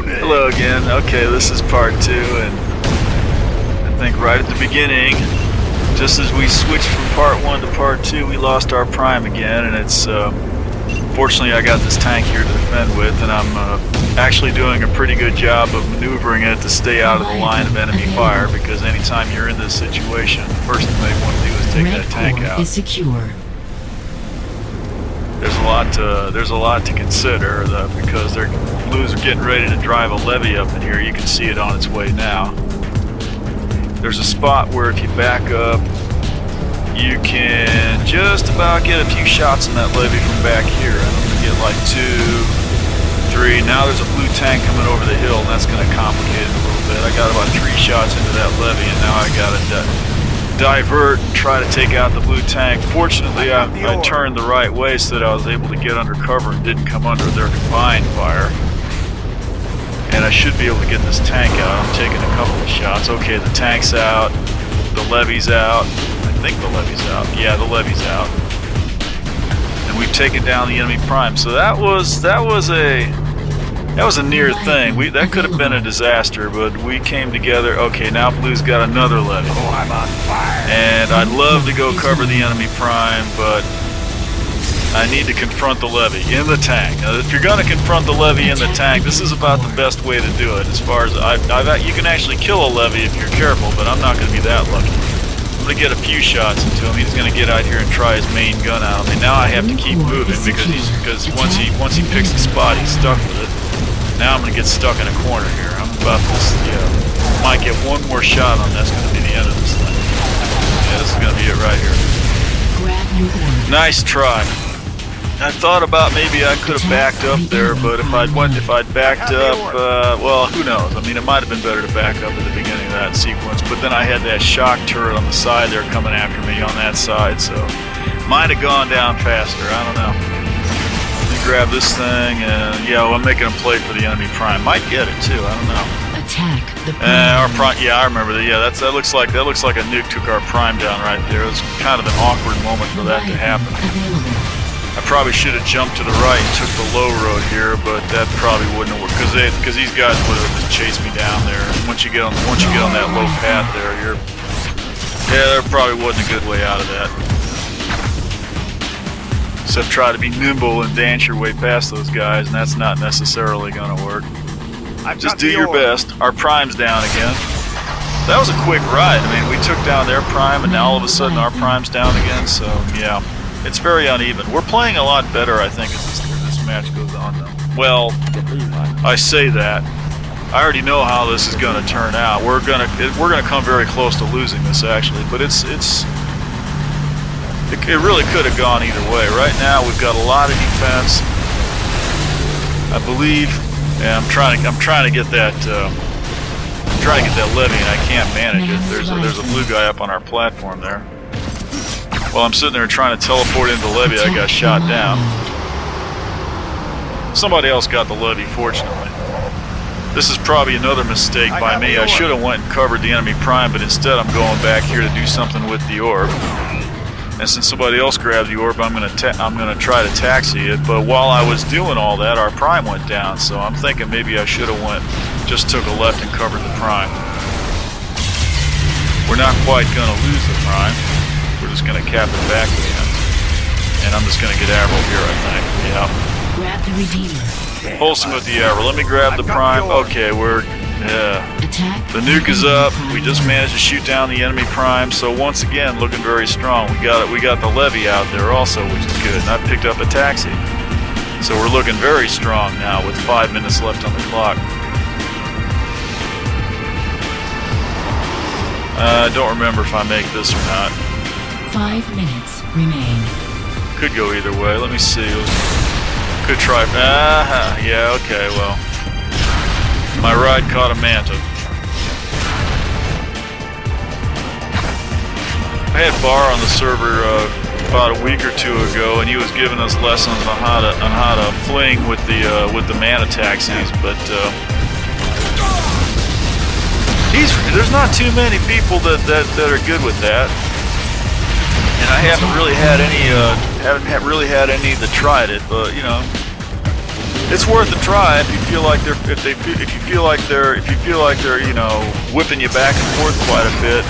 Hello again. Okay, this is part 2, and I think right at the beginning, just as we switched from part 1 to part 2, we lost our prime again, and it's fortunately I got this tank here to defend with, and I'm actually doing a pretty good job of maneuvering it to stay out of the line of enemy fire, because anytime you're in this situation, the first thing they want to do is take that tank out. Is secure. There's a lot to consider because Blues are getting ready to drive a levy up in here. You can see it on its way now. There's a spot where if you back up, you can just about get a few shots in that levy from back here. I'm going to get like 2, 3. Now there's a blue tank coming over the hill, and that's going to complicate it a little bit. I got about 3 shots into that levy, and now I got to divert and try to take out the blue tank. Fortunately, I turned the right way so that I was able to get under cover and didn't come under their combined fire. And I should be able to get this tank out. I'm taking a couple of shots. Okay, the tank's out. The levy's out. I think the levy's out. Yeah, the levy's out. And we've taken down the enemy prime. So that was a near thing. That could have been a disaster, but we came together. Okay, now Blue's got another levy. Oh, I'm on fire. And I'd love to go cover the enemy prime, but I need to confront the levy in the tank. Now, if you're going to confront the levy in the tank, this is about the best way to do it. As far as you can actually kill a levy if you're careful, but I'm not going to be that lucky. I'm going to get a few shots into him. He's going to get out here and try his main gun out on me. Now I have to keep moving because once he picks the spot, he's stuck with it. Now I'm going to get stuck in a corner here. I'm about to, might get one more shot on that's going to be the end of this thing. Yeah, this is going to be it right here. Nice try. I thought about maybe I could have backed up there, but if I'd backed up, well, who knows? I mean, it might have been better to back up at the beginning of that sequence, but then I had that shock turret on the side there coming after me on that side, so might have gone down faster. I don't know. Grab this thing, and yeah, well, I'm making a play for the enemy prime. Might get it too. I don't know. Attack the prime. Our prime. Yeah, I remember that. Yeah, that looks like a nuke took our prime down right there. It was kind of an awkward moment for that to happen. I probably should have jumped to the right and took the low road here, but that probably wouldn't have worked because these guys would have just chased me down there. Once you get on that low path there, there probably wasn't a good way out of that. Except try to be nimble and dance your way past those guys, and that's not necessarily going to work. Just do your best. Our prime's down again. That was a quick ride. I mean, we took down their prime, and now all of a sudden our prime's down again, so yeah. It's very uneven. We're playing a lot better, I think, as this match goes on, though. Well, I say that. I already know how this is going to turn out. We're gonna come very close to losing this, actually, but it really could have gone either way. Right now, we've got a lot of defense. I believe, and I'm trying to get that levy, and I can't manage it. There's a blue guy up on our platform there. While I'm sitting there trying to teleport into the levy, I got shot down. Somebody else got the levy, fortunately. This is probably another mistake by me. I should have went and covered the enemy prime, but instead I'm going back here to do something with the orb. And since somebody else grabbed the orb, I'm going to try to taxi it. But while I was doing all that, our prime went down. So I'm thinking maybe I should have just took a left and covered the prime. We're not quite going to lose the prime. We're just going to cap it back again. And I'm just going to get arrow here, I think. Yeah. Grab the Redeemer. Pulsing with the arrow. Let me grab the prime. Okay, the nuke is up. We just managed to shoot down the enemy prime. So once again, looking very strong. We got the levy out there also, which is good. And I picked up a taxi. So we're looking very strong now with 5 minutes left on the clock. I don't remember if I make this or not. 5 minutes remain. Could go either way. Let me see. Could try. Yeah, okay, well. My ride caught a manta. I had Bar on the server about a week or two ago, and he was giving us lessons on how to fling with the manta taxis, but there's not too many people that are good with that. And I haven't really had any that tried it, but you know, It's worth a try if you feel like they're you know, whipping you back and forth quite a bit,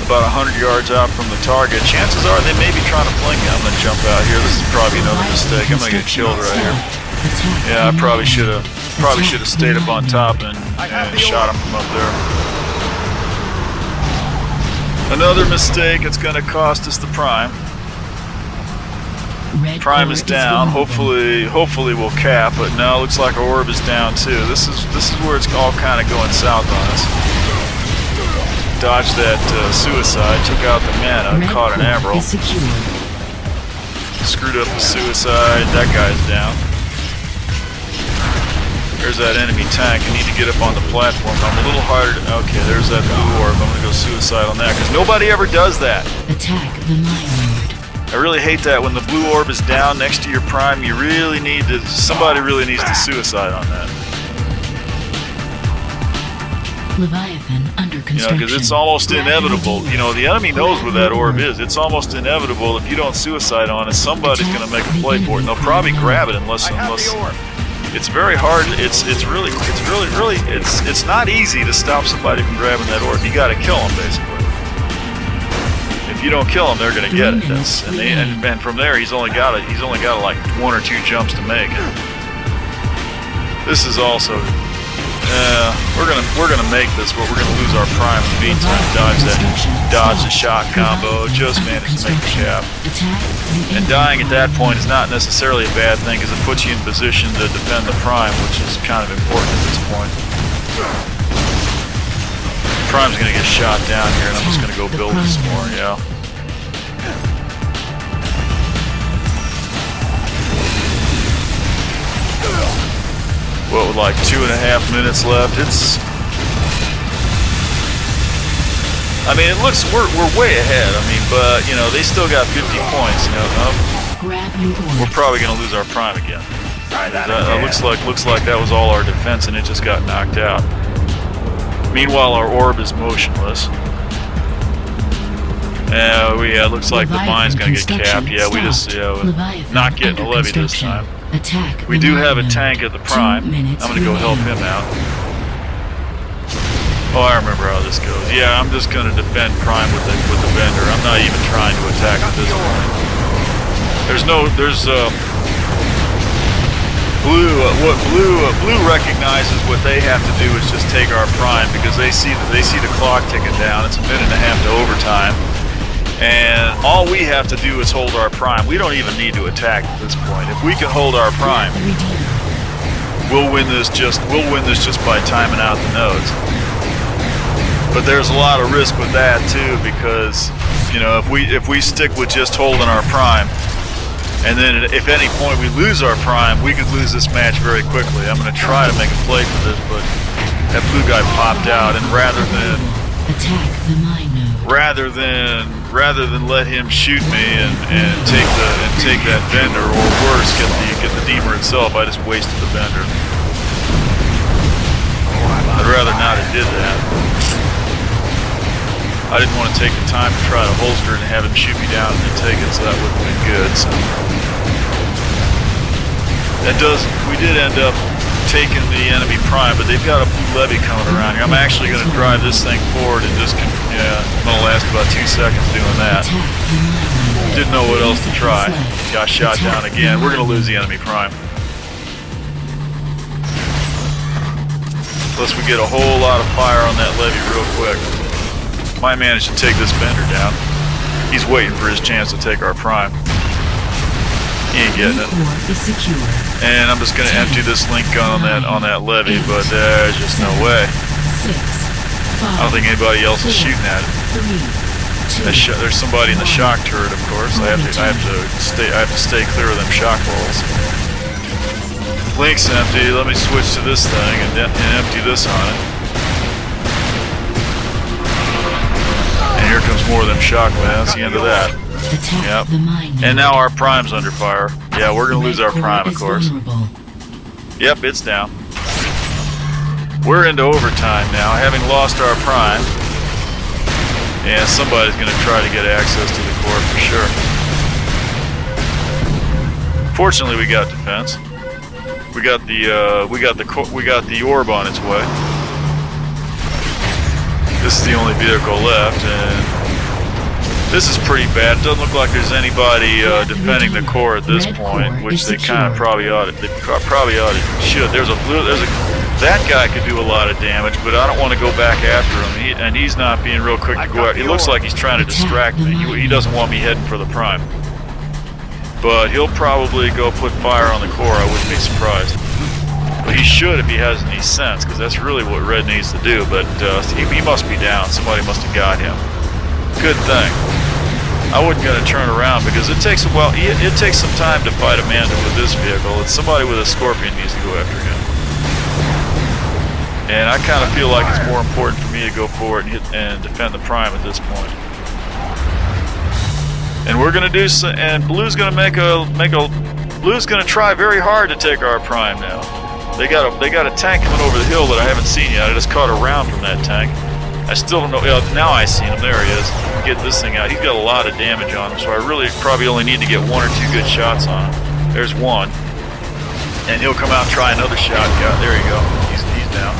about 100 yards out from the target. Chances are they may be trying to fling you. I'm gonna jump out here. This is probably another mistake. I'm gonna get killed right here. Yeah, I probably should have stayed up on top and shot him from up there. Another mistake. It's gonna cost us the prime. Prime is down. Hopefully we'll cap, but no, looks like our orb is down too. This is where it's all kind of going south on us. Dodged that suicide, took out the mana, caught an emerald. Screwed up the suicide. That guy's down. There's that enemy tank. I need to get up on the platform. I'm a little harder. Okay, there's that blue orb. I'm gonna go suicide on that because nobody ever does that. Attack the mine node. I really hate that when the blue orb is down next to your prime. You really need to. Somebody really needs to suicide on that. Leviathan under You know, construction. because it's almost inevitable. You know, the enemy knows where that orb is. It's almost inevitable if you don't suicide on it. Somebody's going to make a play for it, and they'll probably grab it unless. It's very hard. It's not easy to stop somebody from grabbing that orb. You got to kill them basically. If you don't kill them, they're going to get it. And from there, he's only got like 1 or 2 jumps to make it. This is also. We're gonna make this, but we're gonna lose our prime in the meantime. Dodge the shot combo. Just managed to make the cap. And dying at that point is not necessarily a bad thing, because it puts you in position to defend the prime, which is kind of important at this point. Prime's gonna get shot down here, and I'm just gonna go build it some more. Yeah. Well, with like 2.5 minutes left, I mean, it looks, we're way ahead. I mean, but, you know, they still got 50 points, you know. We're probably going to lose our prime again. Looks like that was all our defense, and it just got knocked out. Meanwhile, our orb is motionless. Yeah, looks like the mine's going to get capped. Yeah, we just, not getting a levy this time. We do have a tank at the prime. I'm going to go help him out. Oh, I remember how this goes. Yeah, I'm just going to defend prime with the vendor. I'm not even trying to attack at this point. Blue recognizes what they have to do is just take our prime, because they see the clock ticking down. It's 1.5 minutes to overtime. And all we have to do is hold our prime. We don't even need to attack at this point. If we can hold our prime, we'll win this just by timing out the nodes. But there's a lot of risk with that too, because, you know, if we stick with just holding our prime, and then if at any point we lose our prime, we could lose this match very quickly. I'm going to try to make a play for this, but that blue guy popped out, and rather than let him shoot me and take that vendor, or worse, get the deemer itself, I just wasted the vendor. I'd rather not have did that. I didn't want to take the time to try to holster it and have him shoot me down and then take it, so that wouldn't have been good. So we did end up taking the enemy prime, but they've got a blue levy coming around here. I'm actually going to drive this thing forward and just, I'm going to last about 2 seconds doing that. Didn't know what else to try. Got shot down again. We're going to lose the enemy prime. Plus we get a whole lot of fire on that levy real quick. Might manage to take this vendor down. He's waiting for his chance to take our prime. He ain't getting it. And I'm just going to empty this link gun on that levy, but there's just no way. I don't think anybody else is shooting at it. There's somebody in the shock turret, of course. I have to stay clear of them shock walls. Link's empty. Let me switch to this thing and empty this on it. And here comes more of them shock lands. That's the end of that. Yep. And now our prime's under fire. Yeah, we're gonna lose our prime, of course. Yep, it's down. We're into overtime now, having lost our prime. And somebody's gonna try to get access to the core for sure. Fortunately, we got defense. We got the orb on its way. This is the only vehicle left, and this is pretty bad. It doesn't look like there's anybody defending the core at this point, which they kind of probably ought to. They probably ought to. Should. That guy could do a lot of damage, but I don't want to go back after him. And he's not being real quick to go out. He looks like he's trying to distract me. He doesn't want me heading for the prime. But he'll probably go put fire on the core. I wouldn't be surprised. But he should if he has any sense, because that's really what Red needs to do. But he must be down. Somebody must have got him. Good thing. I wasn't going to turn around because it takes a while. It takes some time to fight Amanda with this vehicle. It's somebody with a Scorpion needs to go after him. And I kind of feel like it's more important for me to go forward and defend the prime at this point. And we're going to do so, and Blue's going to Blue's going to try very hard to take our prime now. They got a tank coming over the hill that I haven't seen yet. I just caught a round from that tank. I still don't know. Now I see him. There he is. Get this thing out. He's got a lot of damage on him, so I really probably only need to get 1 or 2 good shots on him. There's one, and he'll come out and try another shot. Yeah, there you go. He's down.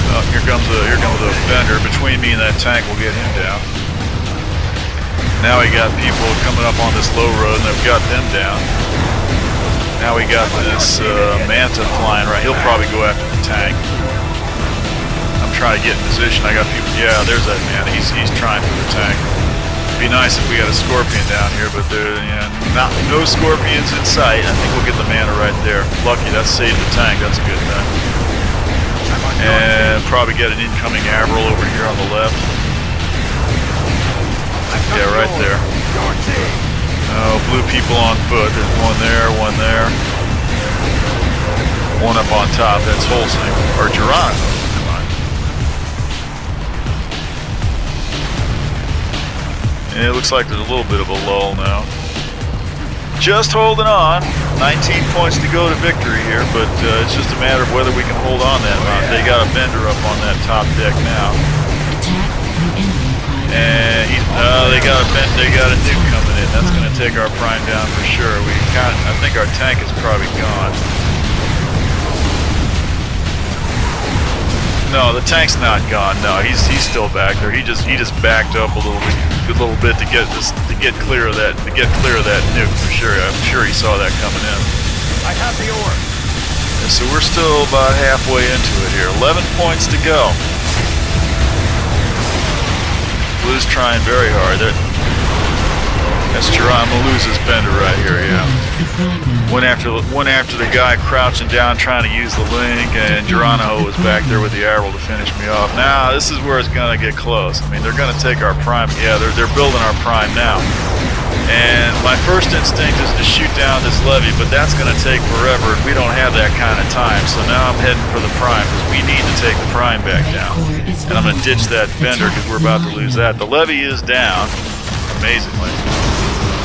Oh, here comes a Bender. Between me and that tank, we'll get him down. Now we got people coming up on this low road, and they've got them down. Now we got this Manta flying right. He'll probably go after the tank. I'm trying to get in position. I got people. Yeah, there's that man. He's trying for the tank. It'd be nice if we got a Scorpion down here, but no Scorpions in sight. I think we'll get the Manta right there. Lucky, that saved the tank. That's a good thing. And probably get an incoming Avril over here on the left. Yeah, right there. Oh, blue people on foot. There's one there, one there. One up on top. That's Holsing. Or Geronimo. And it looks like there's a little bit of a lull now. Just holding on. 19 points to go to victory here, but it's just a matter of whether we can hold on that amount. They got a Bender up on that top deck now. And they got a nuke coming in. That's going to take our prime down for sure. I think our tank is probably gone. No, the tank's not gone. No, he's still back there. He just backed up a little bit to get clear of that nuke for sure. I'm sure he saw that coming in. I have the orb. And so we're still about halfway into it here. 11 points to go. Blue's trying very hard. That's Geronimo loses Bender right here, yeah. Went after the guy crouching down trying to use the link, and Geronimo was back there with the arrow to finish me off. Now this is where it's gonna get close. I mean, they're gonna take our prime. Yeah, they're building our prime now. And my first instinct is to shoot down this levee, but that's gonna take forever, and we don't have that kind of time. So now I'm heading for the prime because we need to take the prime back down. And I'm gonna ditch that Bender because we're about to lose that. The levee is down, amazingly.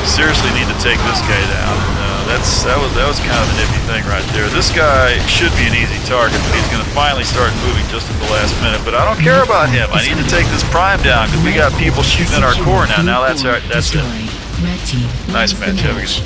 Seriously need to take this guy down. That was kind of a nippy thing right there. This guy should be an easy target, but he's going to finally start moving just at the last minute. But I don't care about him. I need to take this prime down because we got people shooting at our core now. Now that's it. Nice match, Evans.